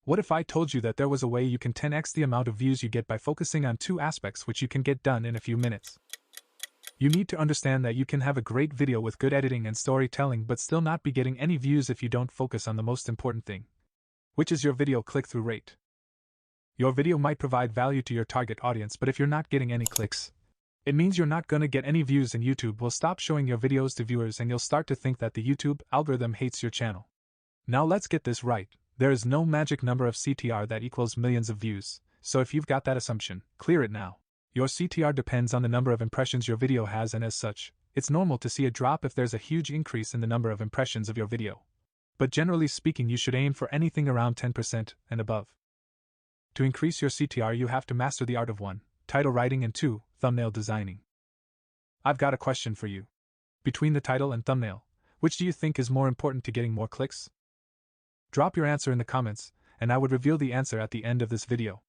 What if I told you that there was a way you can 10x the amount of views you get by focusing on two aspects which you can get done in a few minutes? You need to understand that you can have a great video with good editing and storytelling but still not be getting any views if you don't focus on the most important thing, which is your video click-through rate. Your video might provide value to your target audience, but if you're not getting any clicks, it means you're not going to get any views and YouTube will stop showing your videos to viewers and you'll start to think that the YouTube algorithm hates your channel. Now let's get this right. There is no magic number of CTR that equals millions of views, so if you've got that assumption, clear it now. Your CTR depends on the number of impressions your video has, and as such, it's normal to see a drop if there's a huge increase in the number of impressions of your video. But generally speaking, you should aim for anything around 10% and above. To increase your CTR, you have to master the art of 1. Title writing and 2. Thumbnail designing. I've got a question for you. Between the title and thumbnail, which do you think is more important to getting more clicks? Drop your answer in the comments, and I would reveal the answer at the end of this video.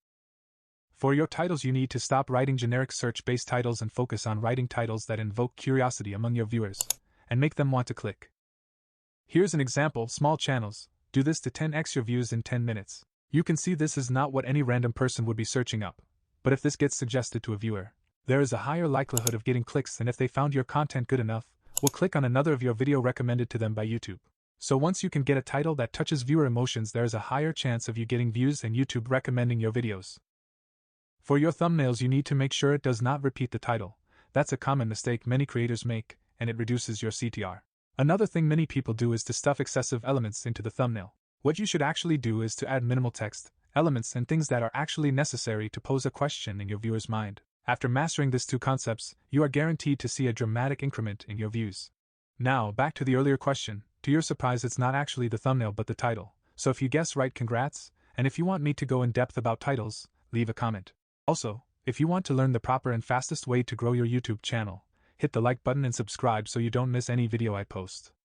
For your titles, you need to stop writing generic search-based titles and focus on writing titles that invoke curiosity among your viewers and make them want to click. Here's an example: small channels, do this to 10x your views in 10 minutes. You can see this is not what any random person would be searching up, but if this gets suggested to a viewer, there is a higher likelihood of getting clicks than if they found your content good enough, will click on another of your video recommended to them by YouTube. So once you can get a title that touches viewer emotions, there is a higher chance of you getting views and YouTube recommending your videos. For your thumbnails, you need to make sure it does not repeat the title. That's a common mistake many creators make, and it reduces your CTR. Another thing many people do is to stuff excessive elements into the thumbnail. What you should actually do is to add minimal text, elements, and things that are actually necessary to pose a question in your viewer's mind. After mastering these two concepts, you are guaranteed to see a dramatic increment in your views. Now, back to the earlier question. To your surprise, it's not actually the thumbnail but the title. So if you guess right, congrats, and if you want me to go in depth about titles, leave a comment. Also, if you want to learn the proper and fastest way to grow your YouTube channel, hit the like button and subscribe so you don't miss any video I post.